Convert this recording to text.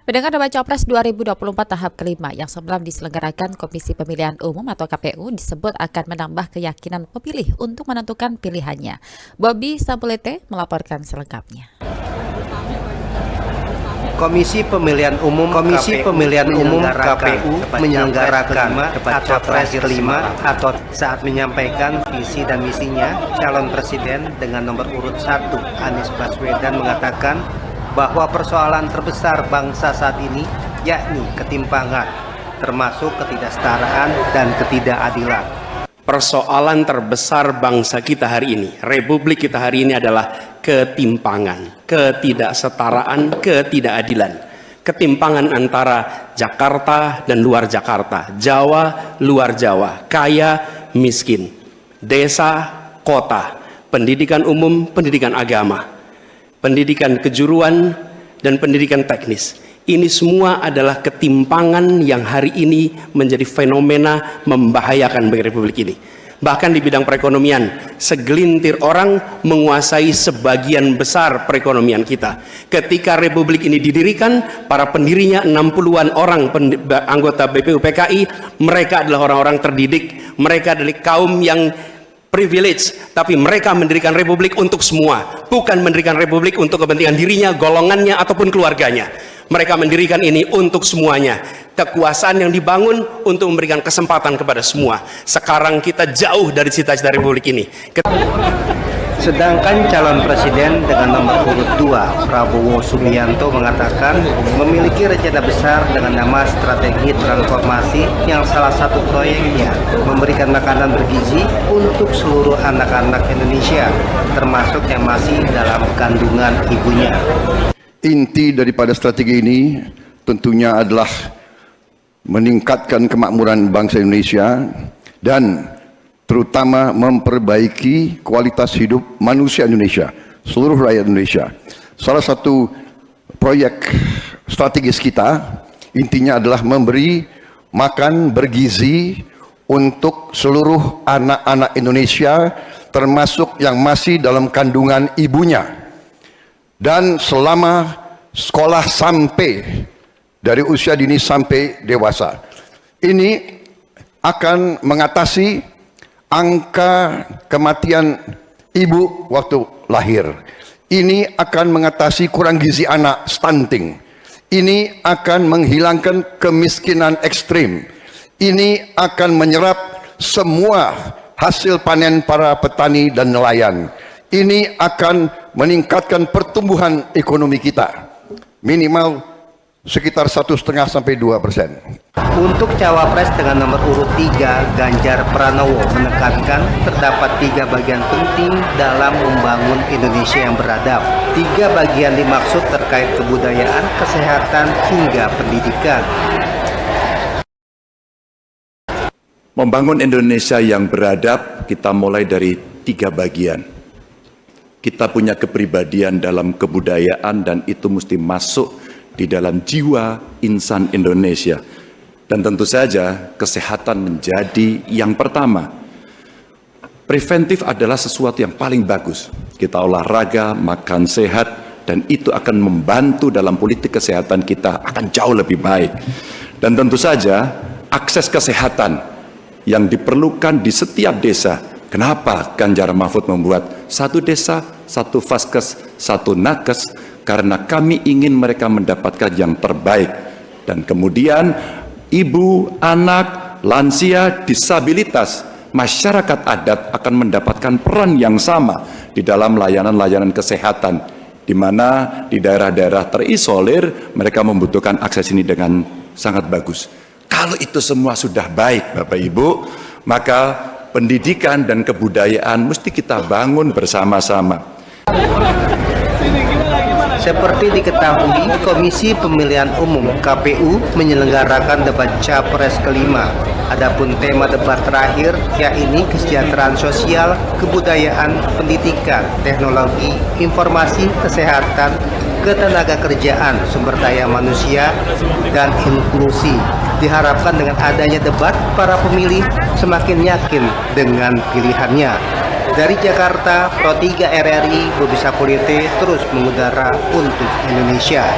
Pendengar debat Capres 2024 tahap kelima yang sebelum diselenggarakan Komisi Pemilihan Umum atau KPU disebut akan menambah keyakinan pemilih untuk menentukan pilihannya. Bobby Sabulete melaporkan selengkapnya. Komisi Pemilihan Umum KPU menyelenggarakan debat Capres kelima atau saat menyampaikan visi dan misinya, calon presiden dengan nomor urut 1 Anies Baswedan mengatakan bahwa persoalan terbesar bangsa saat ini yakni ketimpangan, termasuk ketidaksetaraan dan ketidakadilan. Persoalan terbesar bangsa kita hari ini, Republik kita hari ini adalah ketimpangan, ketidaksetaraan, ketidakadilan. Ketimpangan antara Jakarta dan luar Jakarta, Jawa, luar Jawa, kaya, miskin, desa, kota, pendidikan umum, pendidikan agama, pendidikan kejuruan, dan pendidikan teknis. Ini semua adalah ketimpangan yang hari ini menjadi fenomena membahayakan bagi Republik ini. Bahkan di bidang perekonomian, segelintir orang menguasai sebagian besar perekonomian kita. Ketika Republik ini didirikan, para pendirinya 60-an orang anggota BPUPKI, mereka adalah orang-orang terdidik, mereka adalah kaum yang privilege, tapi mereka mendirikan Republik untuk semua, bukan mendirikan Republik untuk kepentingan dirinya, golongannya, ataupun keluarganya. Mereka mendirikan ini untuk semuanya. Kekuasaan yang dibangun untuk memberikan kesempatan kepada semua. Sekarang kita jauh dari cita-cita Republik ini. Sedangkan calon presiden dengan nomor urut 2 Prabowo Subianto mengatakan memiliki rencana besar dengan nama strategi transformasi yang salah satu proyeknya memberikan makanan bergizi untuk seluruh anak-anak Indonesia, termasuk yang masih dalam kandungan ibunya. Inti daripada strategi ini tentunya adalah meningkatkan kemakmuran bangsa Indonesia dan terutama memperbaiki kualitas hidup manusia Indonesia, seluruh rakyat Indonesia. Salah satu proyek strategis kita intinya adalah memberi makan bergizi untuk seluruh anak-anak Indonesia, termasuk yang masih dalam kandungan ibunya, dan selama sekolah sampai dari usia dini sampai dewasa. Ini akan mengatasi angka kematian ibu waktu lahir. Ini akan mengatasi kurang gizi anak, stunting. Ini akan menghilangkan kemiskinan ekstrim. Ini akan menyerap semua hasil panen para petani dan nelayan. Ini akan meningkatkan pertumbuhan ekonomi kita minimal sekitar 1,5 sampai 2%. Untuk cawapres dengan nomor urut 3 Ganjar Pranowo menekankan terdapat 3 bagian penting dalam membangun Indonesia yang beradab. 3 bagian dimaksud terkait kebudayaan, kesehatan, hingga pendidikan. Membangun Indonesia yang beradab, kita mulai dari 3 bagian. Kita punya kepribadian dalam kebudayaan dan itu mesti masuk di dalam jiwa insan Indonesia. Dan tentu saja kesehatan menjadi yang pertama. Preventif adalah sesuatu yang paling bagus. Kita olahraga, makan sehat, dan itu akan membantu dalam politik kesehatan kita akan jauh lebih baik. Dan tentu saja akses kesehatan yang diperlukan di setiap desa. Kenapa Ganjar Mahfud membuat 1 desa, 1 vaskes, 1 nakes? Karena kami ingin mereka mendapatkan yang terbaik. Dan kemudian ibu, anak, lansia, disabilitas, masyarakat adat akan mendapatkan peran yang sama di dalam layanan-layanan kesehatan, di mana di daerah-daerah terisolir mereka membutuhkan akses ini dengan sangat bagus. Kalau itu semua sudah baik Bapak Ibu, maka pendidikan dan kebudayaan mesti kita bangun bersama-sama. Seperti diketahui, Komisi Pemilihan Umum KPU menyelenggarakan debat Capres kelima. Adapun tema debat terakhir yakni kesejahteraan sosial, kebudayaan, pendidikan, teknologi, informasi, kesehatan, ketenagakerjaan, sumber daya manusia, dan inklusi. Diharapkan dengan adanya debat, para pemilih semakin yakin dengan pilihannya. Dari Jakarta, Pro 3 RRI, Bobby Sabulete terus mengudara untuk Indonesia.